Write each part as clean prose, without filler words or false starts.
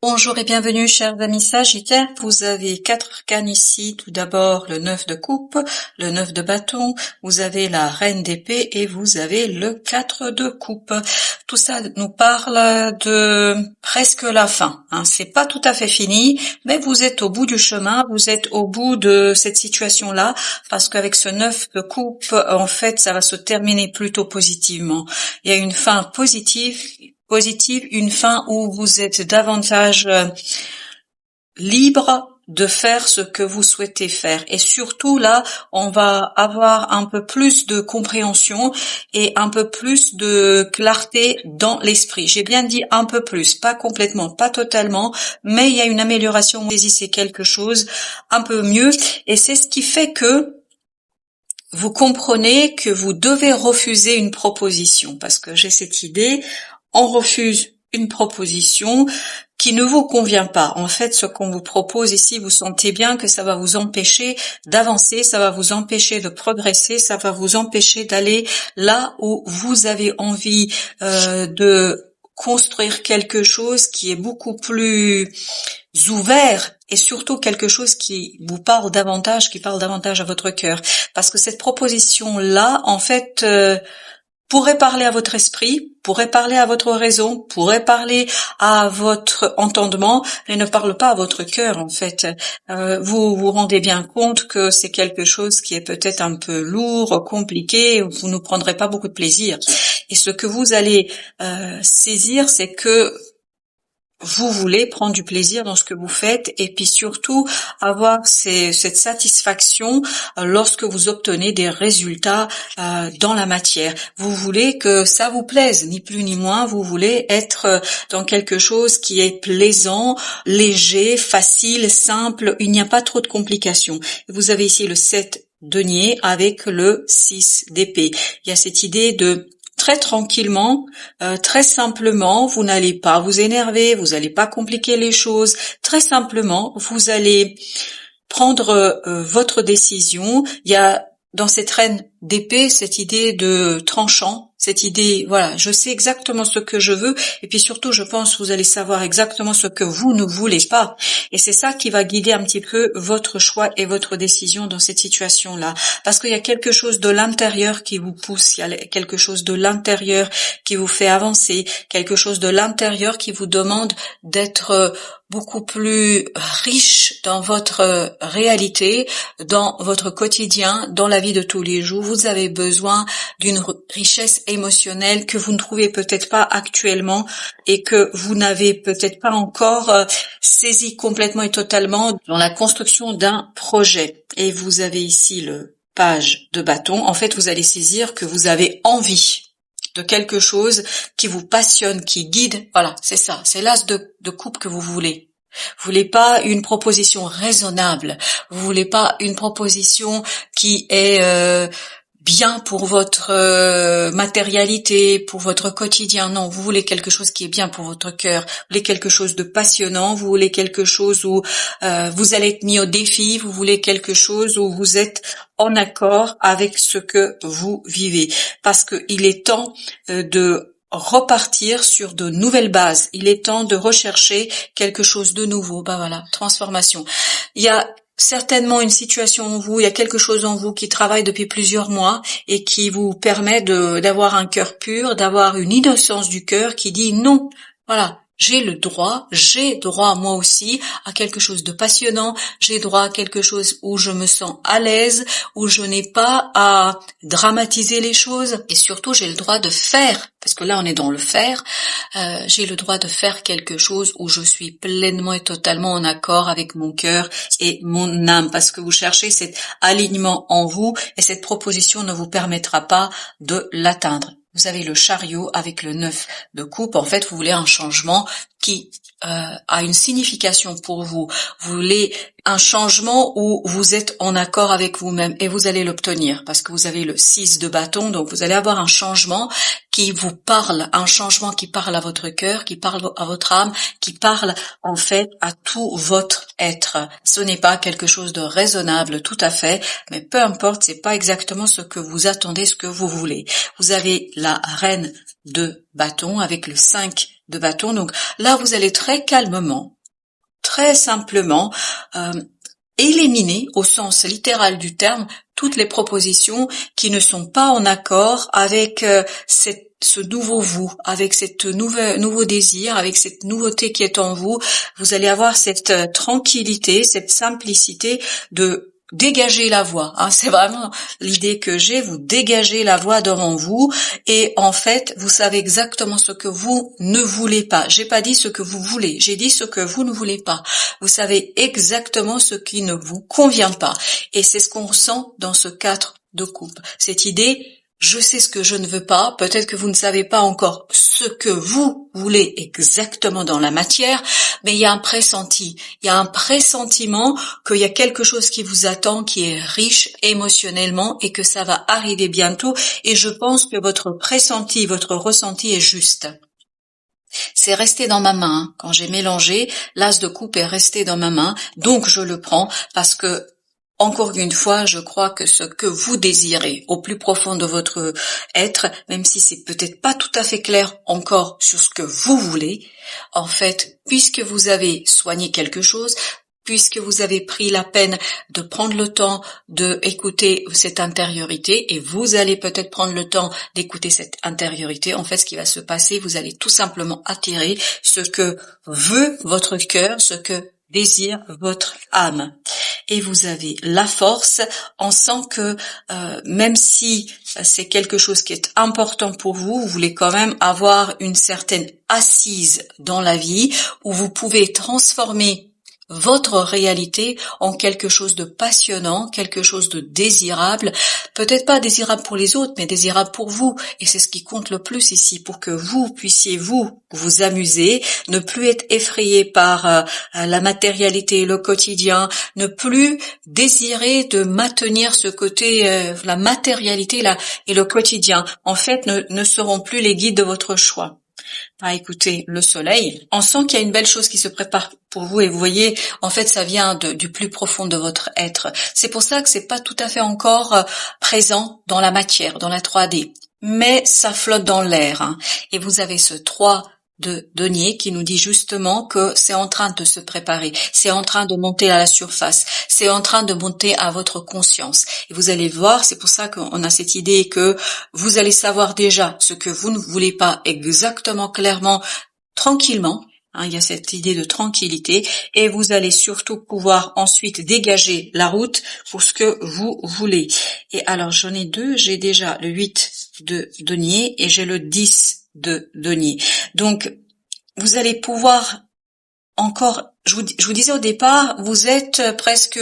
Bonjour et bienvenue, chers amis Sagittaires. Vous avez 4 arcanes ici. Tout d'abord, le 9 de coupe, le 9 de bâton, vous avez la reine d'épée et vous avez le 4 de coupe. Tout ça nous parle de presque la fin. C'est pas tout à fait fini, mais vous êtes au bout du chemin, vous êtes au bout de cette situation-là, parce qu'avec ce 9 de coupe, en fait, ça va se terminer plutôt positivement. Il y a une fin positive, une fin où vous êtes davantage libre de faire ce que vous souhaitez faire. Et surtout là, on va avoir un peu plus de compréhension et un peu plus de clarté dans l'esprit. J'ai bien dit un peu plus, pas complètement, pas totalement, mais il y a une amélioration. Vous saisissez quelque chose un peu mieux et c'est ce qui fait que vous comprenez que vous devez refuser une proposition, parce que j'ai cette idée, on refuse une proposition qui ne vous convient pas. En fait, ce qu'on vous propose ici, vous sentez bien que ça va vous empêcher d'avancer, ça va vous empêcher de progresser, ça va vous empêcher d'aller là où vous avez envie de construire quelque chose qui est beaucoup plus ouvert et surtout quelque chose qui vous parle davantage, qui parle davantage à votre cœur. Parce que cette proposition-là, en fait, pourrait parler à votre esprit, pourrait parler à votre raison, pourrait parler à votre entendement, mais ne parle pas à votre cœur, en fait. Vous vous rendez bien compte que c'est quelque chose qui est peut-être un peu lourd, compliqué, vous ne prendrez pas beaucoup de plaisir. Et ce que vous allez saisir, c'est que vous voulez prendre du plaisir dans ce que vous faites et puis surtout avoir cette satisfaction lorsque vous obtenez des résultats dans la matière. Vous voulez que ça vous plaise, ni plus ni moins. Vous voulez être dans quelque chose qui est plaisant, léger, facile, simple. Il n'y a pas trop de complications. Vous avez ici le 7 de denier avec le 6 d'épée. Il y a cette idée de très tranquillement, très simplement, vous n'allez pas vous énerver, vous n'allez pas compliquer les choses. Très simplement, vous allez prendre votre décision. Il y a dans cette reine d'épée cette idée de tranchant, cette idée, voilà, je sais exactement ce que je veux et puis surtout je pense que vous allez savoir exactement ce que vous ne voulez pas et c'est ça qui va guider un petit peu votre choix et votre décision dans cette situation-là parce qu'il y a quelque chose de l'intérieur qui vous pousse, il y a quelque chose de l'intérieur qui vous fait avancer, quelque chose de l'intérieur qui vous demande d'être beaucoup plus riche dans votre réalité, dans votre quotidien, dans la vie de tous les jours. Vous avez besoin d'une richesse émotionnelle que vous ne trouvez peut-être pas actuellement et que vous n'avez peut-être pas encore saisi complètement et totalement dans la construction d'un projet. Et vous avez ici le page de bâton. En fait, vous allez saisir que vous avez envie de quelque chose qui vous passionne, qui guide. Voilà, c'est ça. C'est l'as de coupe que vous voulez. Vous voulez pas une proposition raisonnable. Vous voulez pas une proposition qui est bien pour votre matérialité, pour votre quotidien. Non, vous voulez quelque chose qui est bien pour votre cœur. Vous voulez quelque chose de passionnant. Vous voulez quelque chose où vous allez être mis au défi. Vous voulez quelque chose où vous êtes en accord avec ce que vous vivez. Parce que il est temps de repartir sur de nouvelles bases. Il est temps de rechercher quelque chose de nouveau. Bah voilà, transformation. Il y a certainement une situation en vous, il y a quelque chose en vous qui travaille depuis plusieurs mois et qui vous permet d'avoir un cœur pur, d'avoir une innocence du cœur qui dit non. Voilà. J'ai droit moi aussi à quelque chose de passionnant, j'ai droit à quelque chose où je me sens à l'aise, où je n'ai pas à dramatiser les choses et surtout j'ai le droit de faire, parce que là on est dans le faire, j'ai le droit de faire quelque chose où je suis pleinement et totalement en accord avec mon cœur et mon âme, parce que vous cherchez cet alignement en vous et cette proposition ne vous permettra pas de l'atteindre. Vous avez le chariot avec le 9 de coupe. En fait, vous voulez un changement qui a une signification pour vous. Vous voulez un changement où vous êtes en accord avec vous-même et vous allez l'obtenir parce que vous avez le 6 de bâton. Donc, vous allez avoir un changement qui vous parle, un changement qui parle à votre cœur, qui parle à votre âme, qui parle en fait à tout votre être. Ce n'est pas quelque chose de raisonnable tout à fait, mais peu importe, c'est pas exactement ce que vous attendez, ce que vous voulez. Vous avez la reine de bâton avec le 5 de bâton. Donc là, vous allez très calmement, très simplement éliminer, au sens littéral du terme, toutes les propositions qui ne sont pas en accord avec ce nouveau vous, avec cette nouveau désir, avec cette nouveauté qui est en vous. Vous allez avoir cette tranquillité, cette simplicité de dégager la voix. C'est vraiment l'idée que j'ai. Vous dégagez la voix devant vous et en fait, vous savez exactement ce que vous ne voulez pas. J'ai pas dit ce que vous voulez, j'ai dit ce que vous ne voulez pas. Vous savez exactement ce qui ne vous convient pas. Et c'est ce qu'on ressent dans ce 4 de coupe. Cette idée, je sais ce que je ne veux pas, peut-être que vous ne savez pas encore ce que vous voulez exactement dans la matière, mais il y a un pressenti, il y a un pressentiment qu'il y a quelque chose qui vous attend, qui est riche émotionnellement et que ça va arriver bientôt et je pense que votre pressenti, votre ressenti est juste. C'est resté dans ma main. Quand j'ai mélangé, l'as de coupe est resté dans ma main, donc je le prends parce que encore une fois, je crois que ce que vous désirez au plus profond de votre être, même si c'est peut-être pas tout à fait clair encore sur ce que vous voulez, en fait, puisque vous avez soigné quelque chose, puisque vous avez pris la peine de prendre le temps d'écouter cette intériorité, et vous allez peut-être prendre le temps d'écouter cette intériorité, en fait, ce qui va se passer, vous allez tout simplement attirer ce que veut votre cœur, ce que désire votre âme. Et vous avez la force, on sent que même si c'est quelque chose qui est important pour vous, vous voulez quand même avoir une certaine assise dans la vie où vous pouvez transformer votre réalité en quelque chose de passionnant, quelque chose de désirable, peut-être pas désirable pour les autres, mais désirable pour vous. Et c'est ce qui compte le plus ici, pour que vous puissiez vous amuser, ne plus être effrayé par la matérialité, le quotidien, ne plus désirer de maintenir ce côté, la matérialité là et le quotidien. En fait, ne seront plus les guides de votre choix. Écoutez, le soleil, on sent qu'il y a une belle chose qui se prépare pour vous et vous voyez, en fait, ça vient du plus profond de votre être. C'est pour ça que c'est pas tout à fait encore présent dans la matière, dans la 3D, mais ça flotte dans l'air. Et vous avez ce 3 de denier qui nous dit justement que c'est en train de se préparer, c'est en train de monter à la surface, c'est en train de monter à votre conscience. Et vous allez voir, c'est pour ça qu'on a cette idée que vous allez savoir déjà ce que vous ne voulez pas exactement, clairement, tranquillement. Il y a cette idée de tranquillité et vous allez surtout pouvoir ensuite dégager la route pour ce que vous voulez. Et alors j'en ai deux, j'ai déjà le 8 de denier et j'ai le 10 de denier. Donc vous allez pouvoir encore, je vous disais au départ, vous êtes presque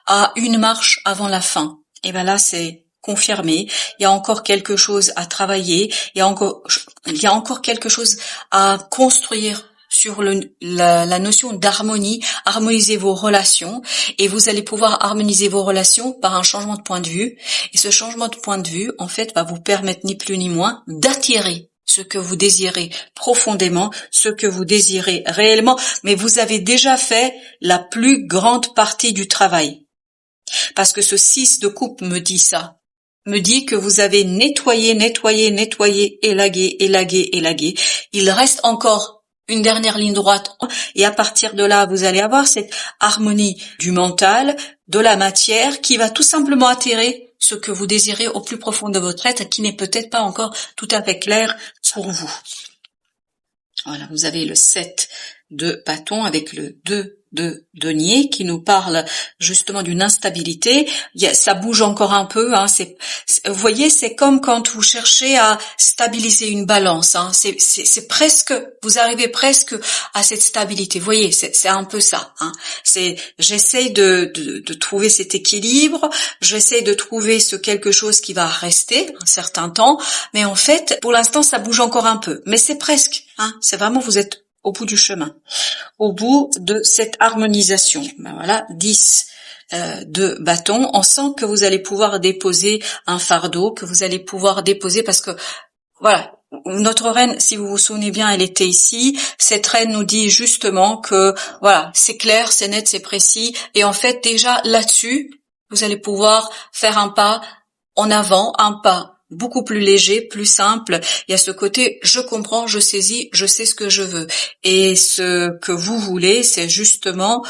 à une marche avant la fin. Et ben là c'est confirmé, il y a encore quelque chose à travailler, il y a encore quelque chose à construire sur la notion d'harmonie, harmoniser vos relations et vous allez pouvoir harmoniser vos relations par un changement de point de vue et ce changement de point de vue en fait va vous permettre ni plus ni moins d'attirer ce que vous désirez profondément, ce que vous désirez réellement, mais vous avez déjà fait la plus grande partie du travail. Parce que ce 6 de coupe me dit ça, me dit que vous avez nettoyé, élagué. Il reste encore une dernière ligne droite et à partir de là, vous allez avoir cette harmonie du mental, de la matière qui va tout simplement attirer ce que vous désirez au plus profond de votre être qui n'est peut-être pas encore tout à fait clair pour vous. Voilà, vous avez le 7 de bâton avec le 2 de denier qui nous parle justement d'une instabilité. Ça bouge encore un peu. Vous voyez, c'est comme quand vous cherchez à stabiliser une balance. C'est presque, vous arrivez presque à cette stabilité. Vous voyez, c'est un peu ça. J'essaye de trouver cet équilibre. J'essaye de trouver ce quelque chose qui va rester un certain temps. Mais en fait, pour l'instant, ça bouge encore un peu. Mais c'est presque. C'est vraiment, vous êtes au bout du chemin, au bout de cette harmonisation. Voilà, 10 de bâton. On sent que vous allez pouvoir déposer un fardeau, que vous allez pouvoir déposer parce que, voilà, notre reine, si vous vous souvenez bien, elle était ici. Cette reine nous dit justement que, voilà, c'est clair, c'est net, c'est précis. Et en fait, déjà là-dessus, vous allez pouvoir faire un pas en avant, un pas beaucoup plus léger, plus simple. Il y a ce côté, je comprends, je saisis, je sais ce que je veux. Et ce que vous voulez, c'est justement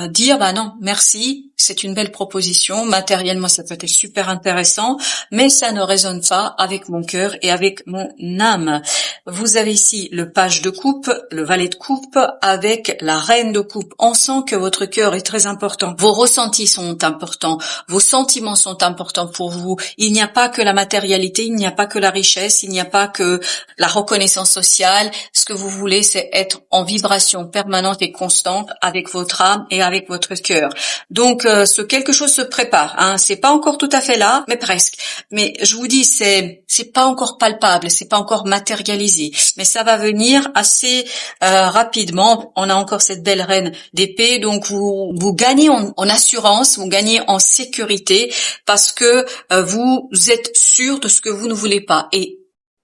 dire, bah non, merci, c'est une belle proposition. Matériellement, ça peut être super intéressant, mais ça ne résonne pas avec mon cœur et avec mon âme. Vous avez ici le page de coupe, le valet de coupe avec la reine de coupe. On sent que votre cœur est très important. Vos ressentis sont importants. Vos sentiments sont importants pour vous. Il n'y a pas que la matérialité, il n'y a pas que la richesse, il n'y a pas que la reconnaissance sociale. Ce que vous voulez, c'est être en vibration permanente et constante avec votre âme et avec votre cœur. Donc, ce quelque chose se prépare. Hein. C'est pas encore tout à fait là, mais presque. Mais je vous dis, c'est pas encore palpable, c'est pas encore matérialisé, mais ça va venir assez rapidement. On a encore cette belle reine d'épée, donc vous gagnez en assurance, vous gagnez en sécurité parce que vous êtes sûr de ce que vous ne voulez pas. Et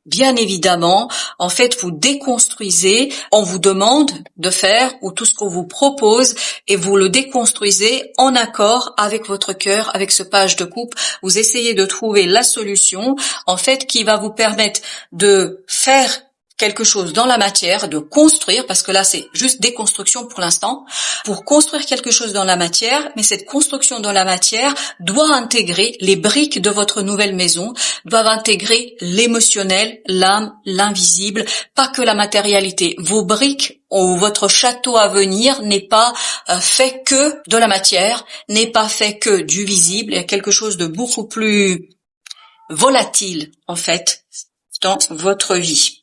bien évidemment, en fait, vous déconstruisez, on vous demande de faire ou tout ce qu'on vous propose et vous le déconstruisez en accord avec votre cœur, avec ce page de coupe. Vous essayez de trouver la solution, en fait, qui va vous permettre de faire quelque chose dans la matière, de construire, parce que là c'est juste déconstruction pour l'instant, pour construire quelque chose dans la matière, mais cette construction dans la matière doit intégrer les briques de votre nouvelle maison, doivent intégrer l'émotionnel, l'âme, l'invisible, pas que la matérialité. Vos briques ou votre château à venir n'est pas fait que de la matière, n'est pas fait que du visible, il y a quelque chose de beaucoup plus volatile en fait dans votre vie.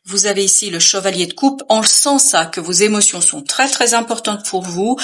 Vous avez ici le chevalier de coupe. On sent ça, que vos émotions sont très très importantes pour vous,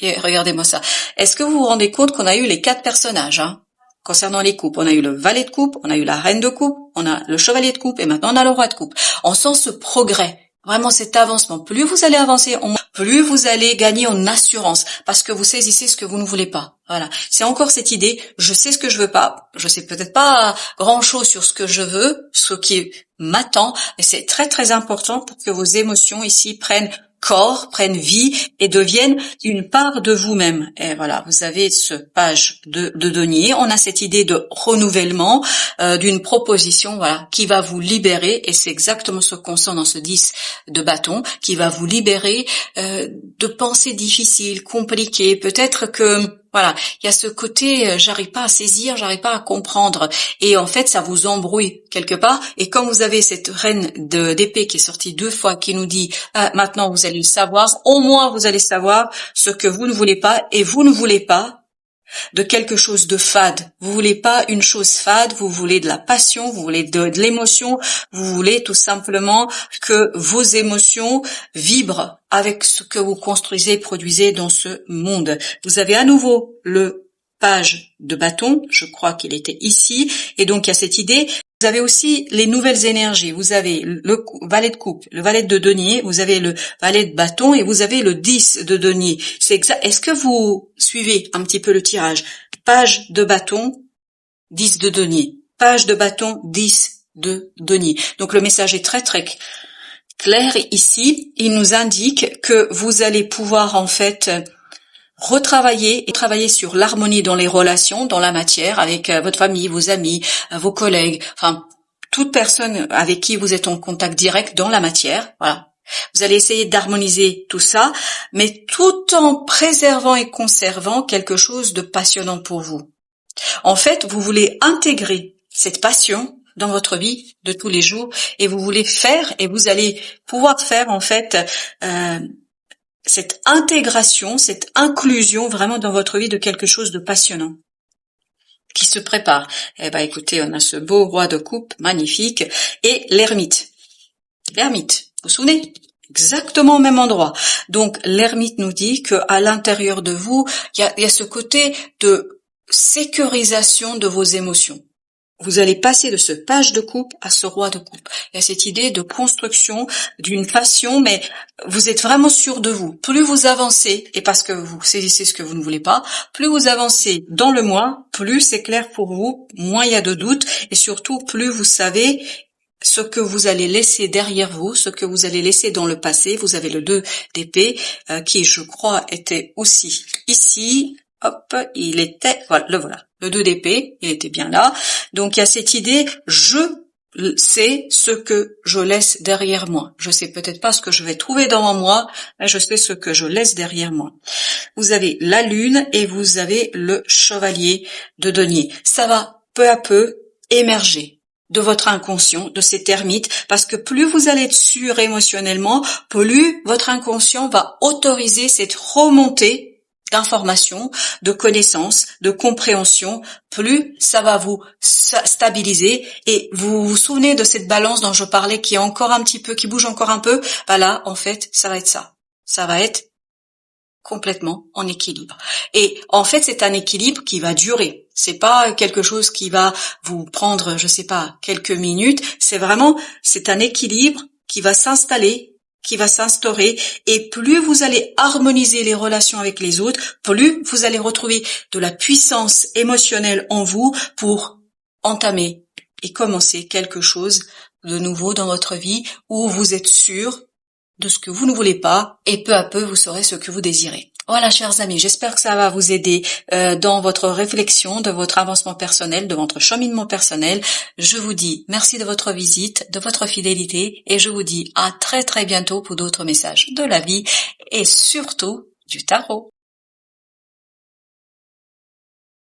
et regardez-moi ça. Est-ce que vous vous rendez compte qu'on a eu les 4 personnages, hein, concernant les coupes? On a eu le valet de coupe, on a eu la reine de coupe, on a le chevalier de coupe, et maintenant on a le roi de coupe. On sent ce progrès. Vraiment cet avancement. Plus vous allez avancer, plus vous allez gagner en assurance, parce que vous saisissez ce que vous ne voulez pas. Voilà. C'est encore cette idée, je sais ce que je veux pas, je sais peut-être pas grand chose sur ce que je veux, ce qui m'attend, mais c'est très très important pour que vos émotions ici prennent corps, prennent vie et deviennent une part de vous-même. Et voilà, vous avez ce page de denier. On a cette idée de renouvellement, d'une proposition, voilà, qui va vous libérer, et c'est exactement ce qu'on sent dans ce 10 de bâton, qui va vous libérer de pensées difficiles, compliquées. Peut-être que voilà, il y a ce côté, j'arrive pas à saisir, j'arrive pas à comprendre, et en fait ça vous embrouille quelque part. Et quand vous avez cette reine d'épée qui est sortie 2 fois, qui nous dit maintenant vous allez le savoir, au moins vous allez savoir ce que vous ne voulez pas, et vous ne voulez pas de quelque chose de fade. Vous voulez pas une chose fade, vous voulez de la passion, vous voulez de l'émotion, vous voulez tout simplement que vos émotions vibrent avec ce que vous construisez et produisez dans ce monde. Vous avez à nouveau le page de bâton, je crois qu'il était ici, et donc il y a cette idée. Vous avez aussi les nouvelles énergies. Vous avez le valet de coupe, le valet de denier, vous avez le valet de bâton et vous avez le 10 de denier. C'est exact. Est-ce que vous suivez un petit peu le tirage? Page de bâton, 10 de denier. Page de bâton, 10 de denier. Donc le message est très très clair ici. Il nous indique que vous allez pouvoir en fait retravailler et travailler sur l'harmonie dans les relations, dans la matière, avec votre famille, vos amis, vos collègues, enfin toute personne avec qui vous êtes en contact direct dans la matière. Voilà. Vous allez essayer d'harmoniser tout ça, mais tout en préservant et conservant quelque chose de passionnant pour vous. En fait, vous voulez intégrer cette passion dans votre vie de tous les jours, et vous voulez faire, et vous allez pouvoir faire en fait cette intégration, cette inclusion vraiment dans votre vie de quelque chose de passionnant qui se prépare. Eh ben, écoutez, on a ce beau roi de coupe magnifique et l'ermite. L'ermite, vous vous souvenez? Exactement au même endroit. Donc, l'ermite nous dit que à l'intérieur de vous, il y a ce côté de sécurisation de vos émotions. Vous allez passer de ce page de coupe à ce roi de coupe. Il y a cette idée de construction d'une passion, mais vous êtes vraiment sûr de vous. Plus vous avancez, et parce que vous saisissez ce que vous ne voulez pas, plus vous avancez dans le moi, plus c'est clair pour vous, moins il y a de doute, et surtout plus vous savez ce que vous allez laisser derrière vous, ce que vous allez laisser dans le passé. Vous avez le 2 d'épée, qui je crois était aussi ici. hop, il était, voilà, le 2 d'épée, il était bien là. Donc il y a cette idée, je sais ce que je laisse derrière moi. Je sais peut-être pas ce que je vais trouver devant moi, mais je sais ce que je laisse derrière moi. Vous avez la lune et vous avez le chevalier de denier. Ça va peu à peu émerger de votre inconscient, de ces termites, parce que plus vous allez être sûr émotionnellement, plus votre inconscient va autoriser cette remontée d'informations, de connaissances, de compréhension, plus ça va vous stabiliser. Et vous vous souvenez de cette balance dont je parlais qui est encore un petit peu, qui bouge encore un peu, bah là, en fait, ça va être ça. Ça va être complètement en équilibre. Et en fait, c'est un équilibre qui va durer. C'est pas quelque chose qui va vous prendre, je sais pas, quelques minutes. C'est un équilibre qui va s'installer, qui va s'instaurer. Et plus vous allez harmoniser les relations avec les autres, plus vous allez retrouver de la puissance émotionnelle en vous pour entamer et commencer quelque chose de nouveau dans votre vie où vous êtes sûr de ce que vous ne voulez pas, et peu à peu vous saurez ce que vous désirez. Voilà, chers amis, j'espère que ça va vous aider dans votre réflexion, de votre avancement personnel, de votre cheminement personnel. Je vous dis merci de votre visite, de votre fidélité, et je vous dis à très très bientôt pour d'autres messages de la vie, et surtout du tarot.